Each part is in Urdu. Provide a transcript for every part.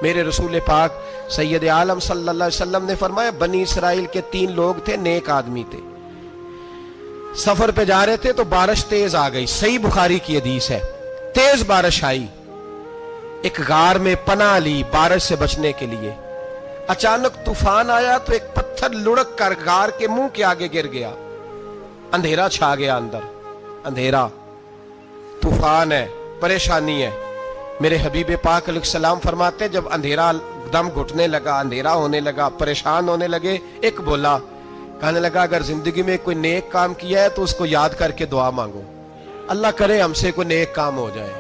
میرے رسول پاک سید عالم صلی اللہ علیہ وسلم نے فرمایا بنی اسرائیل کے 3 لوگ تھے، نیک آدمی تھے، سفر پہ جا رہے تھے تو بارش تیز آ گئی، صحیح بخاری کی حدیث ہے، تیز بارش آئی، ایک غار میں پناہ لی بارش سے بچنے کے لیے، اچانک طوفان آیا تو ایک پتھر لڑک کر غار کے منہ کے آگے گر گیا، اندھیرا چھا گیا، اندر اندھیرا، طوفان ہے، پریشانی ہے۔ میرے حبیب پاک علیہ السلام فرماتے جب اندھیرا دم گھٹنے لگا، اندھیرا ہونے لگا، پریشان ہونے لگے، ایک بولا، کہنے لگا اگر زندگی میں کوئی نیک کام کیا ہے تو اس کو یاد کر کے دعا مانگو، اللہ کرے ہم سے کوئی نیک کام ہو جائے۔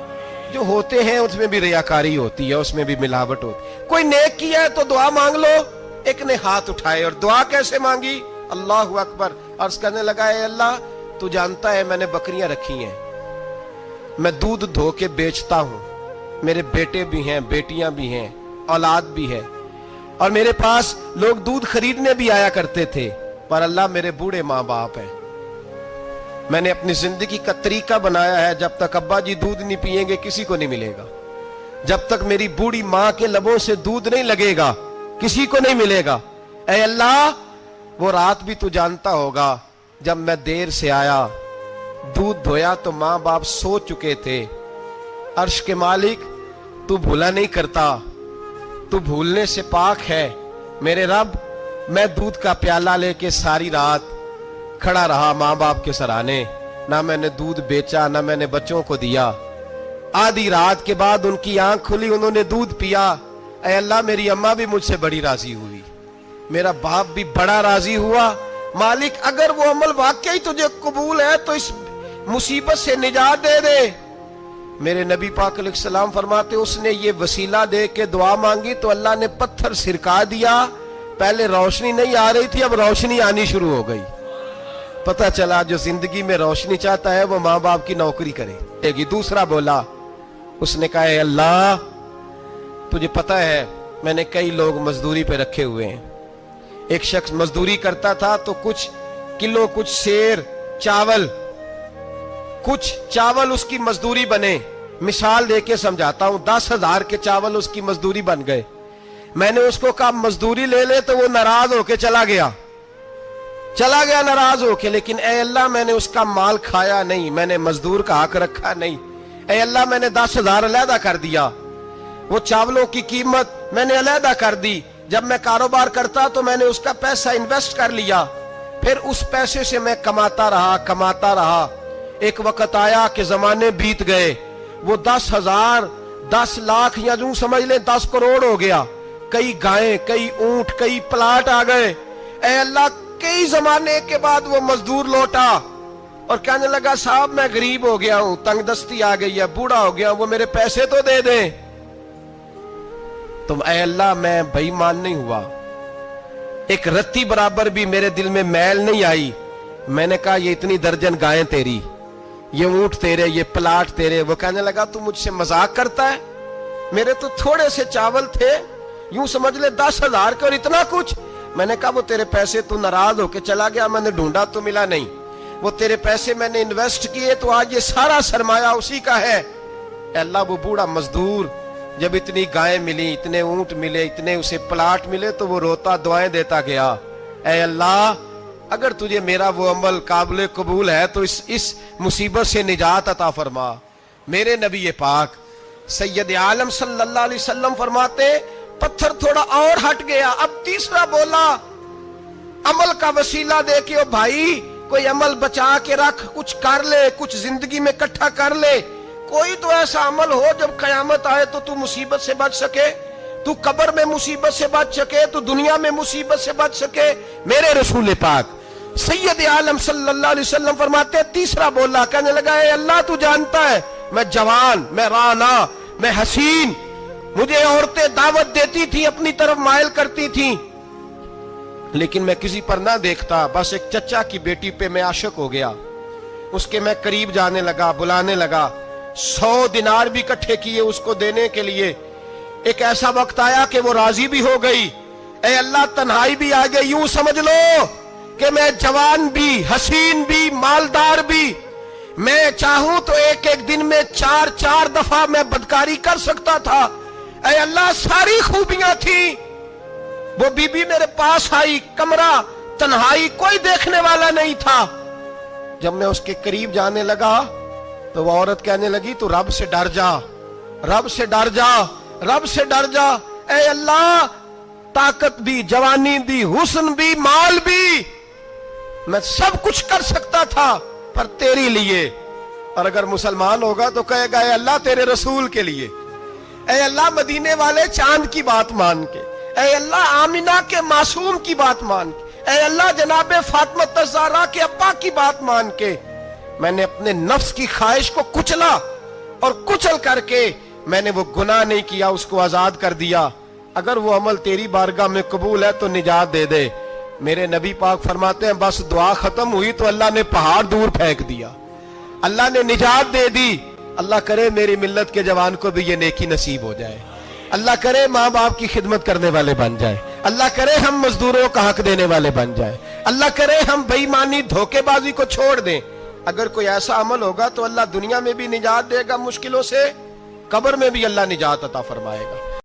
جو ہوتے ہیں اس میں بھی ریاکاری ہوتی ہے، اس میں بھی ملاوٹ ہوتی ہے، کوئی نیک کیا ہے تو دعا مانگ لو۔ ایک نے ہاتھ اٹھائے اور دعا کیسے مانگی؟ اللہ اکبر، عرض کرنے لگا اے اللہ تو جانتا ہے میں نے بکریاں رکھی ہیں، میں دودھ دھو کے بیچتا ہوں، میرے بیٹے بھی ہیں، بیٹیاں بھی ہیں، اولاد بھی ہے، اور میرے پاس لوگ دودھ خریدنے بھی آیا کرتے تھے، پر اللہ میرے بوڑھے ماں باپ ہیں، میں نے اپنی زندگی کا طریقہ بنایا ہے جب تک ابا جی دودھ نہیں پیئیں گے کسی کو نہیں ملے گا، جب تک میری بوڑھی ماں کے لبوں سے دودھ نہیں لگے گا کسی کو نہیں ملے گا۔ اے اللہ وہ رات بھی تو جانتا ہوگا جب میں دیر سے آیا، دودھ دھویا تو ماں باپ سو چکے تھے، عرش کے مالک تو بھولا نہیں کرتا، تو بھولنے سے پاک ہے، میرے رب میں دودھ کا پیالہ لے کے ساری رات کھڑا رہا ماں باپ کے سرانے، نہ میں نے دودھ بیچا نہ میں نے بچوں کو دیا، آدھی رات کے بعد ان کی آنکھ کھلی، انہوں نے دودھ پیا، اے اللہ میری اماں بھی مجھ سے بڑی راضی ہوئی، میرا باپ بھی بڑا راضی ہوا، مالک اگر وہ عمل واقعی تجھے قبول ہے تو اس مصیبت سے نجات دے دے۔ میرے نبی پاک علیہ السلام فرماتے اس نے یہ وسیلہ دے کے دعا مانگی تو اللہ نے پتھر سرکا دیا، پہلے روشنی نہیں آ رہی تھی اب روشنی آنی شروع ہو گئی، پتہ چلا جو زندگی میں روشنی چاہتا ہے وہ ماں باپ کی نوکری کرے۔ دوسرا بولا، اس نے کہا اے اللہ تجھے پتہ ہے میں نے کئی لوگ مزدوری پہ رکھے ہوئے ہیں، ایک شخص مزدوری کرتا تھا تو کچھ کلو کچھ سیر چاول کچھ چاول اس کی مزدوری بنے، مثال دے کے سمجھاتا ہوں، 10,000 کے چاول اس کی مزدوری بن گئے، میں نے اس کو کہا مزدوری لے لے تو وہ ناراض ہو کے چلا گیا ناراض ہو کے، لیکن اے اللہ میں نے اس کا مال کھایا نہیں، میں نے مزدور کا حق رکھا نہیں، اے اللہ میں نے 10,000 علیحدہ کر دیا، وہ چاولوں کی قیمت میں نے علیحدہ کر دی، جب میں کاروبار کرتا تو میں نے اس کا پیسہ انویسٹ کر لیا، پھر اس پیسے سے میں کماتا رہا، ایک وقت آیا کہ زمانے بیت گئے، وہ 10,000 10 لاکھ یا جو سمجھ لیں 10 کروڑ ہو گیا، کئی گائیں کئی اونٹ کئی پلاٹ آ گئے، اے اللہ کئی زمانے کے بعد وہ مزدور لوٹا اور کہنے لگا صاحب میں غریب ہو گیا ہوں، تنگ دستی آ گئی ہے، بوڑھا ہو گیا، وہ میرے پیسے تو دے دیں، تم اے اللہ میں بے ایمان نہیں ہوا، ایک رتی برابر بھی میرے دل میں میل نہیں آئی، میں نے کہا یہ اتنی درجن گائیں تیری، یہ اونٹ تیرے، یہ پلاٹ تیرے، وہ کہنے لگا تو مجھ سے مذاق کرتا ہے، میرے تو تھوڑے سے چاول تھے، یوں سمجھ لے 10,000 کا اور اتنا کچھ، میں نے کہا وہ تیرے پیسے تو ناراض ہو کے چلا گیا، میں نے ڈھونڈا تو ملا نہیں، وہ تیرے پیسے میں نے انویسٹ کیے تو آج یہ سارا سرمایہ اسی کا ہے، اے اللہ وہ بوڑھا مزدور جب اتنی گائیں ملی، اتنے اونٹ ملے، اتنے اسے پلاٹ ملے تو وہ روتا دعائیں دیتا گیا، اے اللہ اگر تجھے میرا وہ عمل قابل قبول ہے تو اس مصیبت سے نجات عطا فرما۔ میرے نبی پاک سید عالم صلی اللہ علیہ وسلم فرماتے پتھر تھوڑا اور ہٹ گیا، اب تیسرا بولا عمل کا وسیلہ دے کے او بھائی کوئی عمل بچا کے رکھ، کچھ کر لے، کچھ زندگی میں اکٹھا کر لے، کوئی تو ایسا عمل ہو جب قیامت آئے تو مصیبت سے بچ سکے، تو قبر میں مصیبت سے بچ سکے، تو دنیا میں مصیبت سے بچ سکے۔ میرے رسول پاک سید عالم صلی اللہ علیہ وسلم فرماتے تیسرا بولا، کہنے لگا اے اللہ تو جانتا ہے میں جوان، میں رانا، میں حسین، مجھے عورتیں دعوت دیتی تھی، اپنی طرف مائل کرتی تھیں، لیکن میں کسی پر نہ دیکھتا، بس ایک چچا کی بیٹی پہ میں عاشق ہو گیا، اس کے میں قریب جانے لگا، بلانے لگا، 100 دینار بھی اکٹھے کیے اس کو دینے کے لیے، ایک ایسا وقت آیا کہ وہ راضی بھی ہو گئی، اے اللہ تنہائی بھی آ گئی، یوں سمجھ لو کہ میں جوان بھی، حسین بھی، مالدار بھی، میں چاہوں تو ایک دن میں 4 دفعہ میں بدکاری کر سکتا تھا، اے اللہ ساری خوبیاں تھیں، وہ بی بی میرے پاس آئی، کمرہ تنہائی، کوئی دیکھنے والا نہیں تھا۔ جب میں اس کے قریب جانے لگا تو وہ عورت کہنے لگی تو رب سے ڈر جا، رب سے ڈر جا، رب سے ڈر جا۔ اے اللہ طاقت بھی، جوانی بھی، حسن بھی، مال بھی، میں سب کچھ کر سکتا تھا پر تیری لیے۔ اور اگر مسلمان ہوگا تو کہے گا اے اللہ تیرے رسول کے لیے، اے اللہ مدینے والے چاند کی بات مان کے، اے اللہ آمنہ کے معصوم کی بات مان کے، اے اللہ جناب فاطمہ الزہرا کے ابا کی بات مان کے میں نے اپنے نفس کی خواہش کو کچلا، اور کچل کر کے میں نے وہ گناہ نہیں کیا، اس کو آزاد کر دیا۔ اگر وہ عمل تیری بارگاہ میں قبول ہے تو نجات دے دے۔ میرے نبی پاک فرماتے ہیں بس دعا ختم ہوئی تو اللہ نے پہاڑ دور پھینک دیا، اللہ نے نجات دے دی۔ اللہ کرے میری ملت کے جوان کو بھی یہ نیکی نصیب ہو جائے، اللہ کرے ماں باپ کی خدمت کرنے والے بن جائے، اللہ کرے ہم مزدوروں کا حق دینے والے بن جائے، اللہ کرے ہم بے ایمانی دھوکے بازی کو چھوڑ دیں۔ اگر کوئی ایسا عمل ہوگا تو اللہ دنیا میں بھی نجات دے گا مشکلوں سے، قبر میں بھی اللہ نجات عطا فرمائے گا۔